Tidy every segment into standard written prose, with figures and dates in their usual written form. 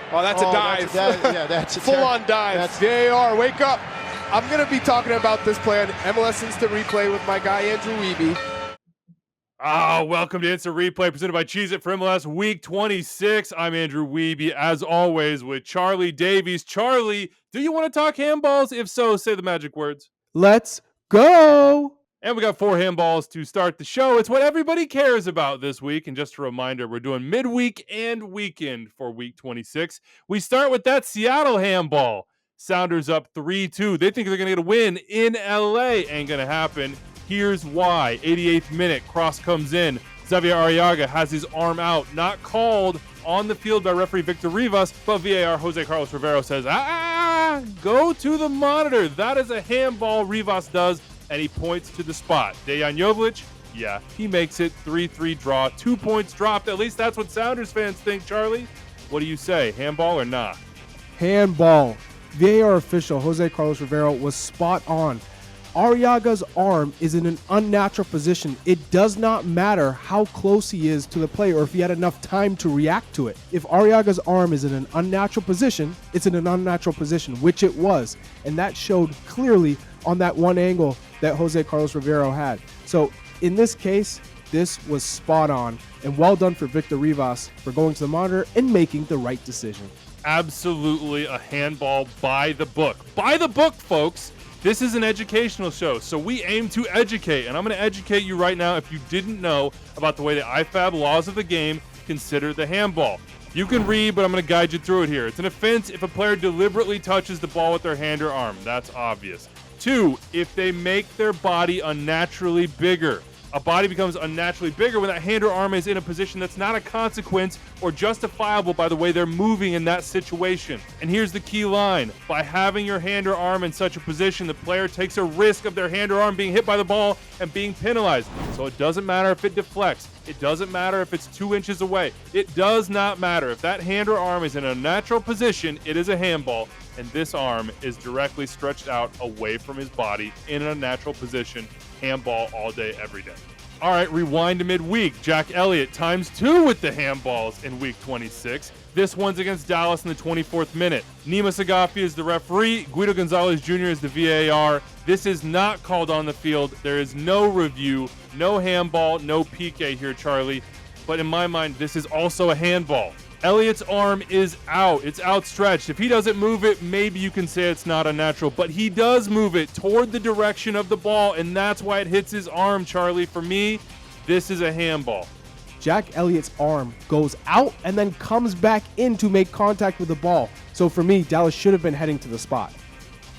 Oh, that's a dive. That's a full-on dive. That's VAR, wake up. I'm going to be talking about this play on MLS Instant Replay with my guy, Andrew Wiebe. Welcome to Instant Replay, presented by Cheez-It for MLS Week 26. I'm Andrew Wiebe, as always, with Charlie Davies. Charlie, do you want to talk handballs? If so, say the magic words. Let's go. And we got 4 handballs to start the show. It's what everybody cares about this week. And just a reminder, we're doing midweek and weekend for Week 26. We start with that Seattle handball. Sounders up 3-2. They think they're going to get a win in LA. Ain't going to happen. Here's why. 88th minute, cross comes in. Xavier Arriaga has his arm out. Not called on the field by referee Victor Rivas, but VAR Jose Carlos Rivero says, go to the monitor. That is a handball, Rivas does, and he points to the spot. Dejan Jovic, yeah, he makes it 3-3 draw. 2 points dropped. At least that's what Sounders fans think, Charlie. What do you say, handball or not? Handball. VAR official Jose Carlos Rivero was spot on. Arriaga's arm is in an unnatural position. It does not matter how close he is to the play or if he had enough time to react to it. If Arriaga's arm is in an unnatural position, it's in an unnatural position, which it was. And that showed clearly on that one angle that Jose Carlos Rivero had. So in this case, this was spot on, and well done for Victor Rivas for going to the monitor and making the right decision. Absolutely a handball by the book. By the book, folks. This is an educational show, so we aim to educate, and I'm going to educate you right now. If you didn't know about the way the IFAB laws of the game consider the handball. You can read, but I'm going to guide you through it here. It's an offense if a player deliberately touches the ball with their hand or arm. That's obvious. 2, if they make their body unnaturally bigger. A body becomes unnaturally bigger when that hand or arm is in a position that's not a consequence or justifiable by the way they're moving in that situation. And here's the key line. By having your hand or arm in such a position, the player takes a risk of their hand or arm being hit by the ball and being penalized. So it doesn't matter if it deflects. It doesn't matter if it's 2 inches away. It does not matter. If that hand or arm is in a natural position, it is a handball. And this arm is directly stretched out away from his body in a natural position. Handball all day, every day. All right, rewind to midweek. Jack Elliott ×2 with the handballs in Week 26. This one's against Dallas in the 24th minute. Nima Sagafi is the referee. Guido Gonzalez Jr. is the VAR. This is not called on the field. There is no review, no handball, no PK here, Charlie. But in my mind, this is also a handball. Elliott's arm is out. It's outstretched. If he doesn't move it, maybe you can say it's not unnatural, but he does move it toward the direction of the ball, and that's why it hits his arm, Charlie. For me, this is a handball. Jack Elliott's arm goes out and then comes back in to make contact with the ball. So for me, Dallas should have been heading to the spot.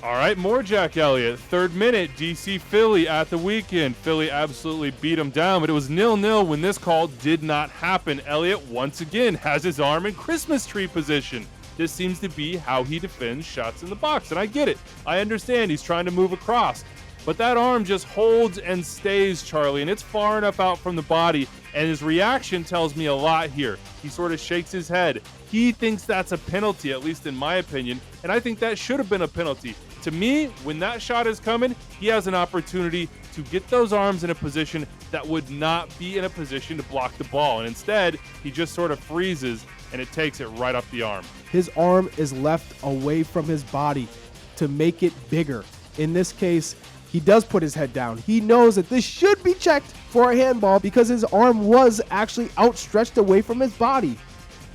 All right, more Jack Elliott. 3rd minute, DC Philly at the weekend. Philly absolutely beat him down, but it was 0-0 when this call did not happen. Elliott once again has his arm in Christmas tree position. This seems to be how he defends shots in the box, and I get it. I understand he's trying to move across, but that arm just holds and stays, Charlie, and it's far enough out from the body, and his reaction tells me a lot here. He sort of shakes his head. He thinks that's a penalty, at least in my opinion, and I think that should have been a penalty. To me, when that shot is coming, he has an opportunity to get those arms in a position that would not be in a position to block the ball. And instead, he just sort of freezes, and it takes it right up the arm. His arm is left away from his body to make it bigger. In this case, he does put his head down. He knows that this should be checked for a handball because his arm was actually outstretched away from his body.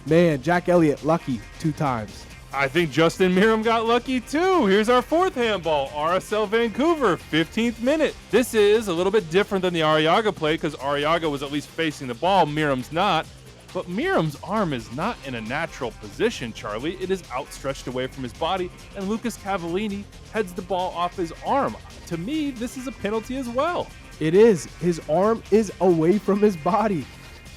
Man, Jack Elliott lucky 2 times. I think Justin Meram got lucky too. Here's our 4th handball, RSL Vancouver, 15th minute. This is a little bit different than the Arriaga play because Arriaga was at least facing the ball. Meram's not. But Meram's arm is not in a natural position, Charlie. It is outstretched away from his body, and Lucas Cavallini heads the ball off his arm. To me, this is a penalty as well. It is. His arm is away from his body.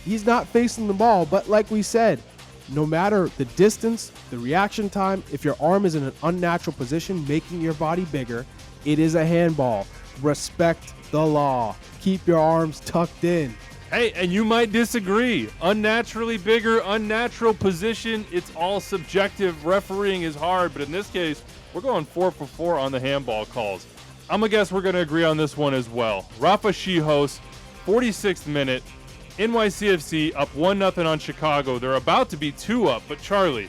He's not facing the ball, but like we said, no matter the distance, the reaction time, if your arm is in an unnatural position, making your body bigger, it is a handball. Respect the law. Keep your arms tucked in. Hey, and you might disagree. Unnaturally bigger, unnatural position, it's all subjective. Refereeing is hard, but in this case, we're going 4 for 4 on the handball calls. I'm going to guess we're going to agree on this one as well. Rafa Schihos, 46th minute, NYCFC up 1-0 on Chicago. They're about to be 2 up, but Charlie,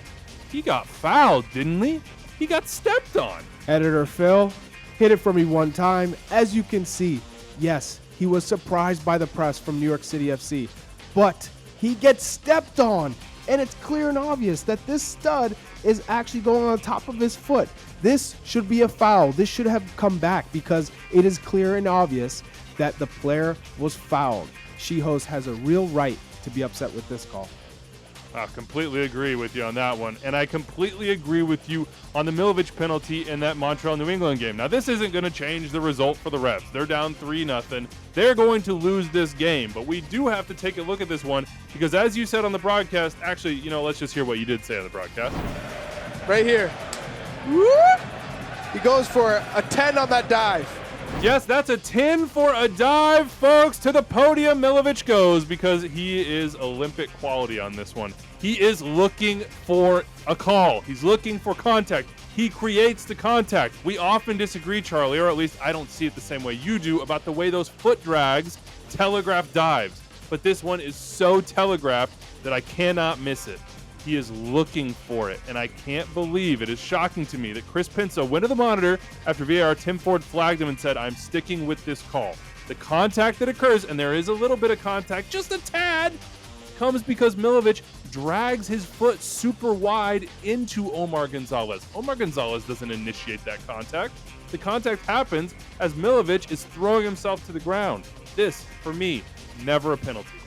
he got fouled, didn't he? He got stepped on. Editor Phil, hit it for me one time. As you can see, yes, he was surprised by the press from New York City FC, but he gets stepped on, and it's clear and obvious that this stud is actually going on top of his foot. This should be a foul. This should have come back because it is clear and obvious that the player was fouled. She-Host has a real right to be upset with this call. I completely agree with you on that one. And I completely agree with you on the Milovic penalty in that Montreal-New England game. Now, this isn't going to change the result for the Revs. They're down 3-0. They're going to lose this game. But we do have to take a look at this one because, as you said on the broadcast, actually, let's just hear what you did say on the broadcast. Right here. Woo! He goes for a 10 on that dive. Yes, that's a 10 for a dive, folks. To the podium, Milovic goes because he is Olympic quality on this one. He is looking for a call. He's looking for contact. He creates the contact. We often disagree, Charlie, or at least I don't see it the same way you do, about the way those foot drags telegraph dives. But this one is so telegraphed that I cannot miss it. He is looking for it, and I can't believe it is shocking to me that Chris Pinso went to the monitor after VAR. Tim Ford flagged him and said, I'm sticking with this call. The contact that occurs, and there is a little bit of contact, just a tad, comes because Milovic drags his foot super wide into Omar Gonzalez. Omar Gonzalez doesn't initiate that contact. The contact happens as Milovic is throwing himself to the ground. This, for me, never a penalty.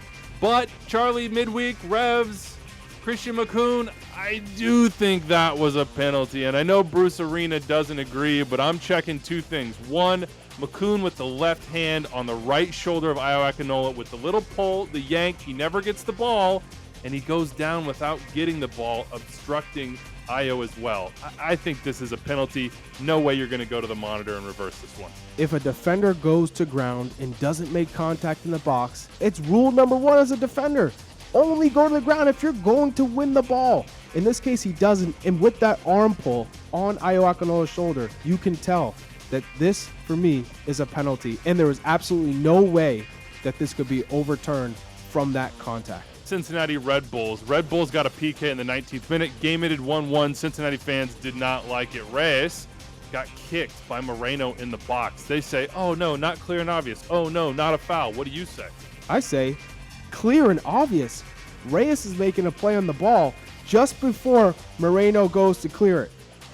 But, Charlie, midweek, Revs, Christian Makoun, I do think that was a penalty, and I know Bruce Arena doesn't agree, but I'm checking two things. One, Makoun with the left hand on the right shoulder of Ayo Akinola with the little pull, the yank. He never gets the ball, and he goes down without getting the ball, obstructing Ayo as well. I think this is a penalty. No way you're going to go to the monitor and reverse this one. If a defender goes to ground and doesn't make contact in the box, it's rule number one as a defender. Only go to the ground if you're going to win the ball. In this case, he doesn't. And with that arm pull on Ayo Akinola's shoulder, you can tell that this, for me, is a penalty. And there is absolutely no way that this could be overturned from that contact. Cincinnati Red Bulls. Red Bulls got a PK in the 19th minute. Game ended 1-1. Cincinnati fans did not like it. Reyes got kicked by Moreno in the box. They say, oh, no, not clear and obvious. Oh, no, not a foul. What do you say? I say, clear and obvious. Reyes is making a play on the ball just before Moreno goes to clear it.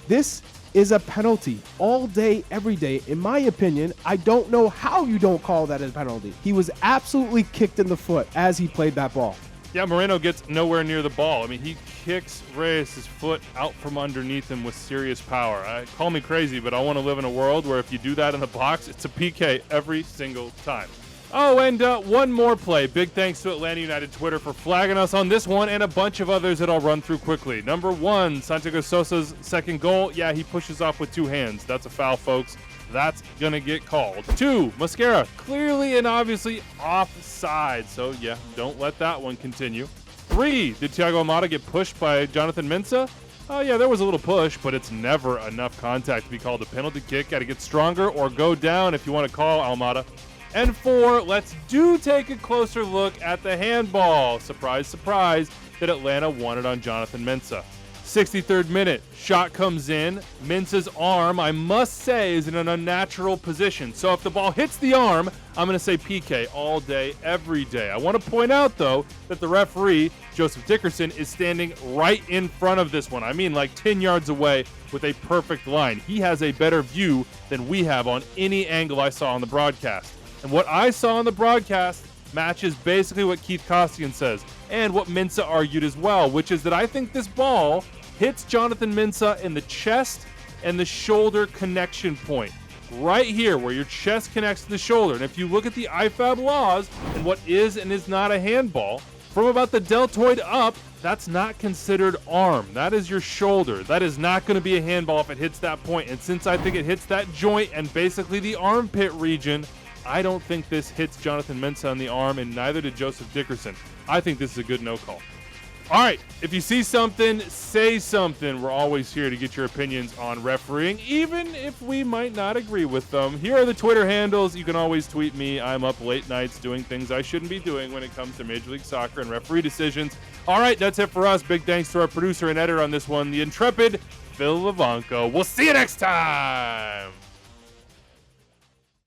This is a penalty all day, every day. In my opinion, I don't know how you don't call that a penalty. He was absolutely kicked in the foot as he played that ball. Yeah, Moreno gets nowhere near the ball. I mean, he kicks Reyes' foot out from underneath him with serious power. Call me crazy, but I want to live in a world where if you do that in the box, it's a PK every single time. Oh, and one more play. Big thanks to Atlanta United Twitter for flagging us on this one and a bunch of others that I'll run through quickly. Number one, Santiago Sosa's second goal. Yeah, he pushes off with two hands. That's a foul, folks. That's going to get called. 2, Mosquera, clearly and obviously offside. So, yeah, don't let that one continue. 3, did Thiago Almada get pushed by Jonathan Mensah? Oh, yeah, there was a little push, but it's never enough contact to be called a penalty kick. Got to get stronger or go down if you want to call Almada. And 4, let's take a closer look at the handball. Surprise, surprise, that Atlanta wanted on Jonathan Mensah. 63rd minute, shot comes in. Mensah's arm, I must say, is in an unnatural position. So if the ball hits the arm, I'm going to say PK all day, every day. I want to point out, though, that the referee, Joseph Dickerson, is standing right in front of this one. I mean, like 10 yards away with a perfect line. He has a better view than we have on any angle I saw on the broadcast. And what I saw on the broadcast matches basically what Keith Costigan says and what Mensah argued as well, which is that I think this ball hits Jonathan Mensah in the chest and the shoulder connection point. Right here where your chest connects to the shoulder. And if you look at the IFAB laws and what is and is not a handball, from about the deltoid up, that's not considered arm. That is your shoulder. That is not going to be a handball if it hits that point. And since I think it hits that joint and basically the armpit region, I don't think this hits Jonathan Mensah on the arm, and neither did Joseph Dickerson. I think this is a good no call. All right, if you see something, say something. We're always here to get your opinions on refereeing, even if we might not agree with them. Here are the Twitter handles. You can always tweet me. I'm up late nights doing things I shouldn't be doing when it comes to Major League Soccer and referee decisions. All right, that's it for us. Big thanks to our producer and editor on this one, the intrepid Phil Levanco. We'll see you next time.